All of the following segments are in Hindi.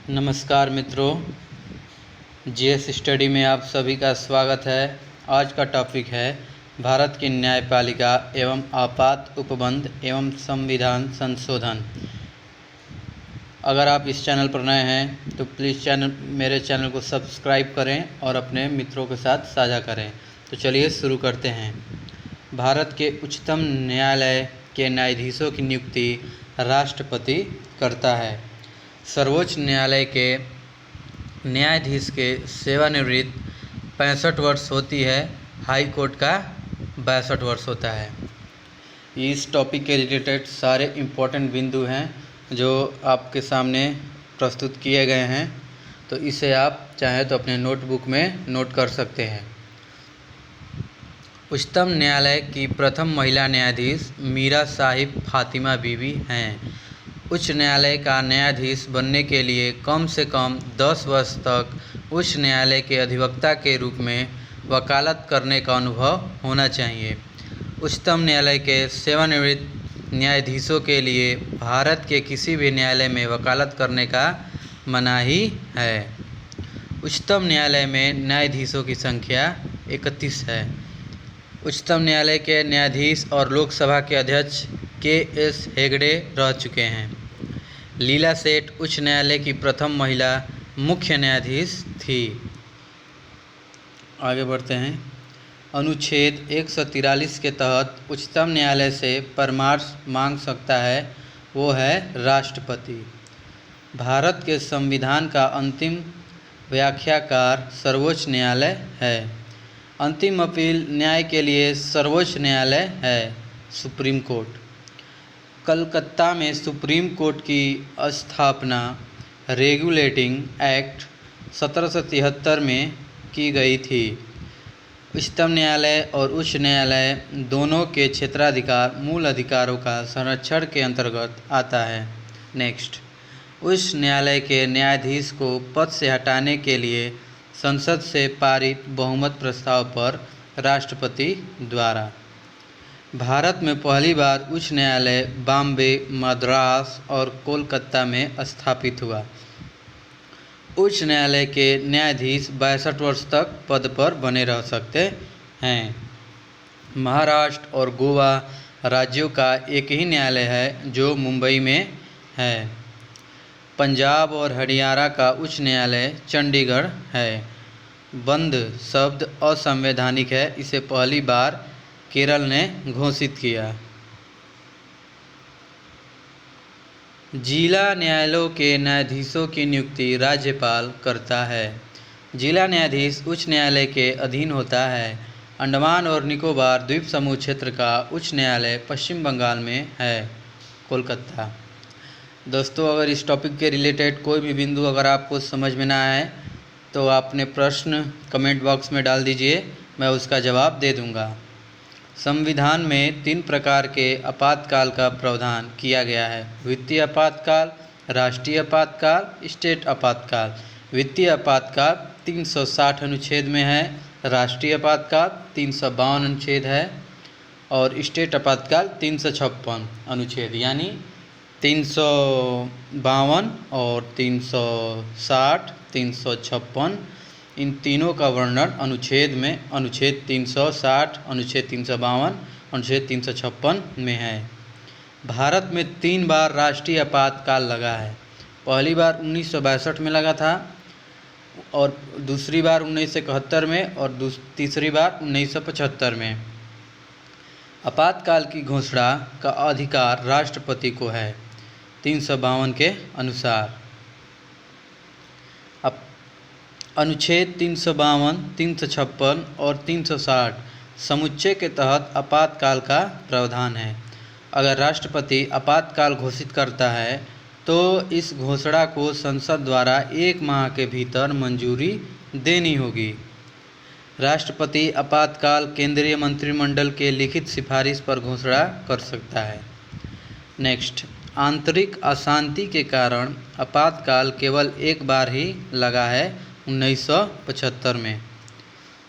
नमस्कार मित्रों, जीएस स्टडी में आप सभी का स्वागत है। आज का टॉपिक है भारत की न्यायपालिका एवं आपात उपबंध एवं संविधान संशोधन। अगर आप इस चैनल पर नए हैं तो प्लीज़ मेरे चैनल को सब्सक्राइब करें और अपने मित्रों के साथ साझा करें। तो चलिए शुरू करते हैं। भारत के उच्चतम न्यायालय के न्यायाधीशों की नियुक्ति राष्ट्रपति करता है। सर्वोच्च न्यायालय के न्यायाधीश के सेवानिवृत्ति 65 वर्ष होती है। हाई कोर्ट का 62 वर्ष होता है। इस टॉपिक के रिलेटेड सारे इम्पोर्टेंट बिंदु हैं जो आपके सामने प्रस्तुत किए गए हैं, तो इसे आप चाहें तो अपने नोटबुक में नोट कर सकते हैं। उच्चतम न्यायालय की प्रथम महिला न्यायाधीश मीरा साहिब फातिमा बीबी हैं। उच्च न्यायालय का न्यायाधीश बनने के लिए कम से कम 10 वर्ष तक उच्च न्यायालय के अधिवक्ता के रूप में वकालत करने का अनुभव होना चाहिए। उच्चतम न्यायालय के सेवानिवृत्त न्यायाधीशों के लिए भारत के किसी भी न्यायालय में वकालत करने का मनाही है। उच्चतम न्यायालय में न्यायाधीशों की संख्या 31 है। उच्चतम न्यायालय के न्यायाधीश और लोकसभा के अध्यक्ष के.एस. हेगड़े रह चुके हैं। लीला सेठ उच्च न्यायालय की प्रथम महिला मुख्य न्यायाधीश थी। आगे बढ़ते हैं। अनुच्छेद 143 के तहत उच्चतम न्यायालय से परामर्श मांग सकता है, वो है राष्ट्रपति। भारत के संविधान का अंतिम व्याख्याकार सर्वोच्च न्यायालय है। अंतिम अपील न्याय के लिए सर्वोच्च न्यायालय है, सुप्रीम कोर्ट। कलकत्ता में सुप्रीम कोर्ट की स्थापना रेगुलेटिंग एक्ट 1773 में की गई थी। उच्चतम न्यायालय और उच्च न्यायालय दोनों के क्षेत्राधिकार मूल अधिकारों का संरक्षण के अंतर्गत आता है। नेक्स्ट, उच्च न्यायालय के न्यायाधीश को पद से हटाने के लिए संसद से पारित बहुमत प्रस्ताव पर राष्ट्रपति द्वारा। भारत में पहली बार उच्च न्यायालय बॉम्बे, मद्रास और कोलकाता में स्थापित हुआ। उच्च न्यायालय के न्यायाधीश 62 वर्ष तक पद पर बने रह सकते हैं। महाराष्ट्र और गोवा राज्यों का एक ही न्यायालय है जो मुंबई में है। पंजाब और हरियाणा का उच्च न्यायालय चंडीगढ़ है। बंद शब्द असंवैधानिक है, इसे पहली बार केरल ने घोषित किया। जिला न्यायालयों के न्यायाधीशों की नियुक्ति राज्यपाल करता है। जिला न्यायाधीश उच्च न्यायालय के अधीन होता है। अंडमान और निकोबार द्वीप समूह क्षेत्र का उच्च न्यायालय पश्चिम बंगाल में है, कोलकाता। दोस्तों, अगर इस टॉपिक के रिलेटेड कोई भी बिंदु अगर आपको समझ में ना आए तो अपने प्रश्न कमेंट बॉक्स में डाल दीजिए, मैं उसका जवाब दे दूंगा। संविधान में 3 प्रकार के आपातकाल का प्रावधान किया गया है। वित्तीय आपातकाल, राष्ट्रीय आपातकाल, स्टेट आपातकाल। वित्तीय आपातकाल 360 अनुच्छेद में है, राष्ट्रीय आपातकाल 352 अनुच्छेद है और स्टेट आपातकाल 356 अनुच्छेद, यानी 352 और 360, 356 इन तीनों का वर्णन अनुच्छेद 360, अनुच्छेद 352, अनुच्छेद 356 में है। भारत में 3 बार राष्ट्रीय आपातकाल लगा है। पहली बार 1962 में लगा था और दूसरी बार 1971 में और तीसरी बार 1975 में। आपातकाल की घोषणा का अधिकार राष्ट्रपति को है 352 के अनुसार। अनुच्छेद 352, 356 और 360 समुच्चय के तहत आपातकाल का प्रावधान है। अगर राष्ट्रपति आपातकाल घोषित करता है तो इस घोषणा को संसद द्वारा 1 माह के भीतर मंजूरी देनी होगी। राष्ट्रपति आपातकाल केंद्रीय मंत्रिमंडल के लिखित सिफारिश पर घोषणा कर सकता है। नेक्स्ट, आंतरिक अशांति के कारण आपातकाल केवल एक बार ही लगा है, 1975 में।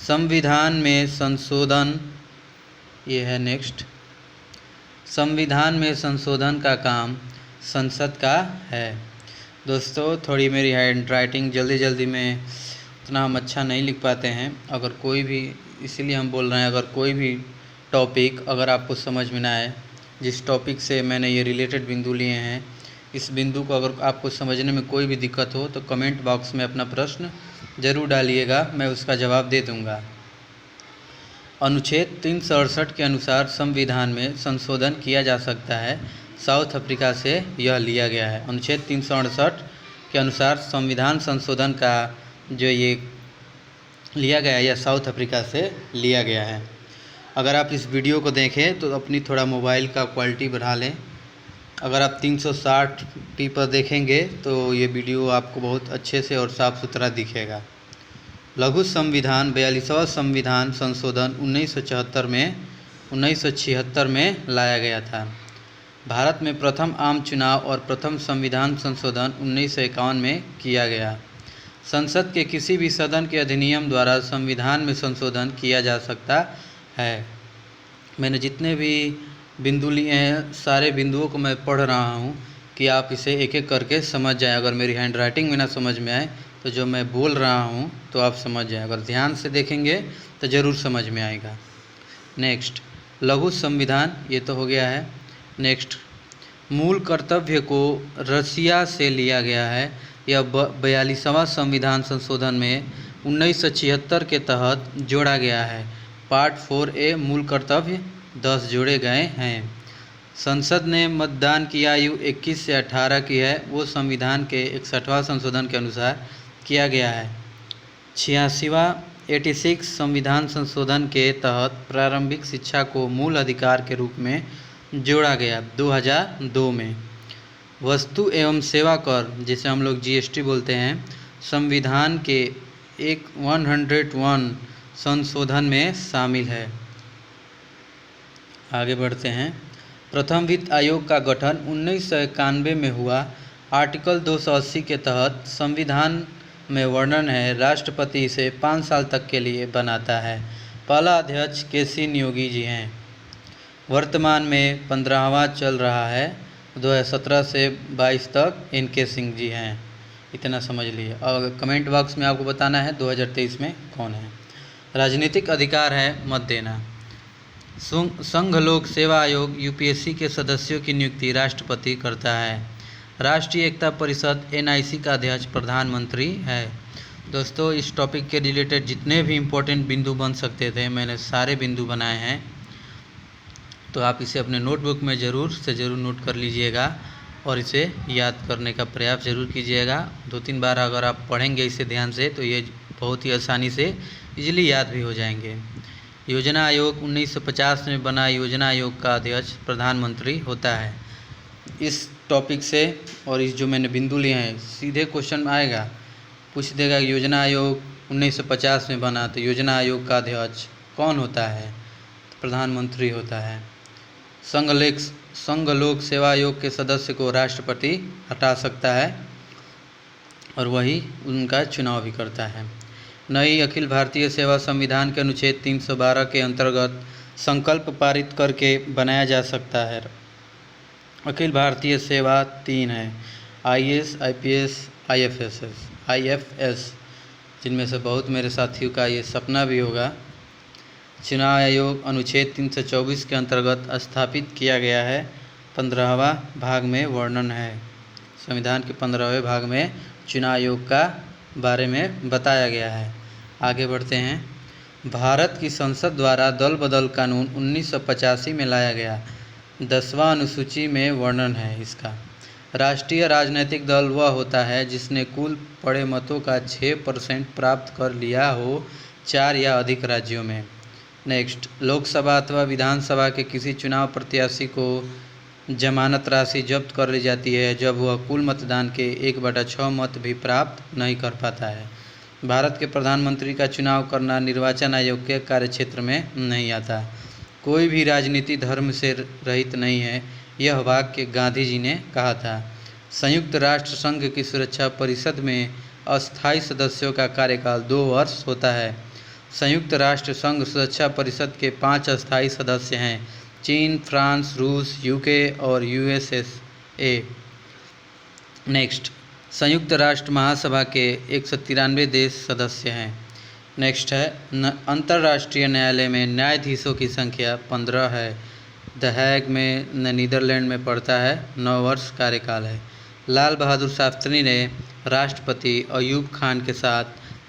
संविधान में संशोधन, ये है नेक्स्ट। संविधान में संशोधन का काम संसद का है। दोस्तों थोड़ी मेरी हैंड राइटिंग जल्दी में उतना हम अच्छा नहीं लिख पाते हैं। अगर कोई भी, इसीलिए हम बोल रहे हैं, अगर कोई भी टॉपिक अगर आपको समझ में ना आए, जिस टॉपिक से मैंने ये रिलेटेड बिंदु लिए हैं, इस बिंदु को अगर आपको समझने में कोई भी दिक्कत हो तो कमेंट बॉक्स में अपना प्रश्न ज़रूर डालिएगा, मैं उसका जवाब दे दूँगा। अनुच्छेद 368 के अनुसार संविधान में संशोधन किया जा सकता है। साउथ अफ्रीका से यह लिया गया है। अनुच्छेद 368 के अनुसार संविधान संशोधन का जो ये लिया गया है, यह साउथ अफ्रीका से लिया गया है। अगर आप इस वीडियो को देखें तो अपनी थोड़ा मोबाइल का क्वालिटी बढ़ा लें। अगर आप 360p पर देखेंगे तो ये वीडियो आपको बहुत अच्छे से और साफ़ सुथरा दिखेगा। लघु संविधान 42वां संविधान संशोधन 1976 में लाया गया था। भारत में प्रथम आम चुनाव और प्रथम संविधान संशोधन 1951 में किया गया। संसद के किसी भी सदन के अधिनियम द्वारा संविधान में संशोधन किया जा सकता है। मैंने जितने भी बिंदु लिए हैं, सारे बिंदुओं को मैं पढ़ रहा हूँ कि आप इसे एक एक करके समझ जाएं। अगर मेरी हैंड राइटिंग में ना समझ में आए तो जो मैं बोल रहा हूँ तो आप समझ जाएं। अगर ध्यान से देखेंगे तो ज़रूर समझ में आएगा। नेक्स्ट, लघु संविधान, ये तो हो गया है। नेक्स्ट, मूल कर्तव्य को रसिया से लिया गया है। यह 42वां संविधान संशोधन में 1976 के तहत जोड़ा गया है। पार्ट 4A मूल कर्तव्य 10 जोड़े गए हैं। संसद ने मतदान की आयु 21 से 18 की है, वो संविधान के 61वां संशोधन के अनुसार किया गया है। 86वां 86 संविधान संशोधन के तहत प्रारंभिक शिक्षा को मूल अधिकार के रूप में जोड़ा गया 2002 में। वस्तु एवं सेवा कर, जिसे हम लोग GST बोलते हैं, संविधान के 101 संशोधन में शामिल है। आगे बढ़ते हैं। प्रथम वित्त आयोग का गठन 1991 में हुआ। आर्टिकल 280 के तहत संविधान में वर्णन है, राष्ट्रपति इसे 5 साल तक के लिए बनाता है। पहला अध्यक्ष KC न्योगी जी हैं। वर्तमान में 15वां चल रहा है, 2017 से 22 तक NK सिंह जी हैं। इतना समझ लिए। और कमेंट बॉक्स में आपको बताना है 2023 में कौन है। राजनीतिक अधिकार है मत देना। संघ लोक सेवा आयोग UPSC के सदस्यों की नियुक्ति राष्ट्रपति करता है। राष्ट्रीय एकता परिषद NIC का अध्यक्ष प्रधानमंत्री है। दोस्तों इस टॉपिक के रिलेटेड जितने भी इम्पोर्टेंट बिंदु बन सकते थे, मैंने सारे बिंदु बनाए हैं, तो आप इसे अपने नोटबुक में ज़रूर से ज़रूर नोट कर लीजिएगा और इसे याद करने का प्रयास ज़रूर कीजिएगा। 2-3 बार अगर आप पढ़ेंगे इसे ध्यान से तो ये बहुत ही आसानी से इजीली याद भी हो जाएंगे। योजना आयोग 1950 में बना। योजना आयोग का अध्यक्ष प्रधानमंत्री होता है। इस टॉपिक से और इस जो मैंने बिंदु लिए हैं, सीधे क्वेश्चन आएगा, पूछ देगा योजना आयोग 1950 में बना, तो योजना आयोग का अध्यक्ष कौन होता है? तो प्रधानमंत्री होता है। संघ लोक सेवा आयोग के सदस्य को राष्ट्रपति हटा सकता है और वही उनका चुनाव भी करता है। नई अखिल भारतीय सेवा संविधान के अनुच्छेद 312 के अंतर्गत संकल्प पारित करके बनाया जा सकता है। अखिल भारतीय सेवा 3 है, IAS, IPS, IFS, जिनमें से बहुत मेरे साथियों का ये सपना भी होगा। चुनाव आयोग अनुच्छेद 324 के अंतर्गत स्थापित किया गया है। 15वां भाग में वर्णन है। संविधान के 15वें भाग में चुनाव आयोग का बारे में बताया गया है। आगे बढ़ते हैं। भारत की संसद द्वारा दल बदल कानून 1985 में लाया गया। 10वां अनुसूची में वर्णन है इसका। राष्ट्रीय राजनीतिक दल वह होता है जिसने कुल पड़े मतों का 6% प्राप्त कर लिया हो 4 या अधिक राज्यों में। नेक्स्ट, लोकसभा अथवा विधानसभा के किसी चुनाव प्रत्याशी को जमानत राशि जब्त कर ली जाती है जब वह कुल मतदान के 1/6 मत भी प्राप्त नहीं कर पाता है। भारत के प्रधानमंत्री का चुनाव करना निर्वाचन आयोग के कार्यक्षेत्र में नहीं आता। कोई भी राजनीति धर्म से रहित नहीं है, यह वाक्य गांधी जी ने कहा था। संयुक्त राष्ट्र संघ की सुरक्षा परिषद में अस्थायी सदस्यों का कार्यकाल 2 वर्ष होता है। संयुक्त राष्ट्र संघ सुरक्षा परिषद के 5 अस्थायी सदस्य हैं, चीन, फ्रांस, रूस, UK और USA। नेक्स्ट, संयुक्त राष्ट्र महासभा के 193 देश सदस्य हैं। नेक्स्ट है अंतर्राष्ट्रीय न्यायालय में न्यायाधीशों की संख्या 15 है। द हैग में नीदरलैंड में पड़ता है। 9 वर्ष कार्यकाल है। लाल बहादुर शास्त्री ने राष्ट्रपति अयूब खान के साथ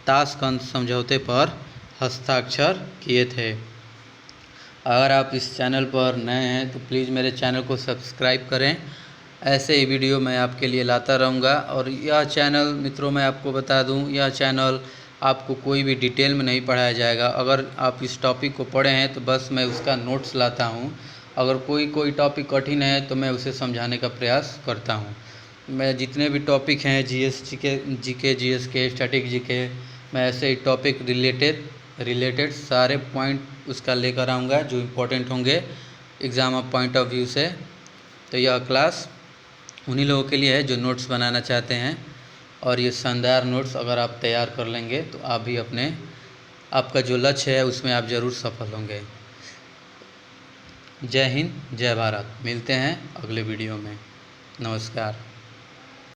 ताशकंद समझौते पर हस्ताक्षर किए थे। अगर आप इस चैनल पर नए हैं तो प्लीज़ मेरे चैनल को सब्सक्राइब करें। ऐसे ही वीडियो मैं आपके लिए लाता रहूँगा। और यह चैनल मित्रों, मैं आपको बता दूँ, यह चैनल आपको कोई भी डिटेल में नहीं पढ़ाया जाएगा। अगर आप इस टॉपिक को पढ़े हैं तो बस मैं उसका नोट्स लाता हूँ। अगर कोई टॉपिक कठिन है तो मैं उसे समझाने का प्रयास करता हूँ। मैं जितने भी टॉपिक हैं जीके जीएस के स्टैटिक जीके, मैं ऐसे ही टॉपिक रिलेटेड सारे पॉइंट उसका लेकर आऊँगा जो इम्पोर्टेंट होंगे exam of point of view से। तो यह क्लास उन्हीं लोगों के लिए है जो नोट्स बनाना चाहते हैं। और ये शानदार नोट्स अगर आप तैयार कर लेंगे तो आप भी आपका जो लक्ष्य है उसमें आप ज़रूर सफल होंगे। जय हिंद, जय भारत। मिलते हैं अगले वीडियो में। नमस्कार।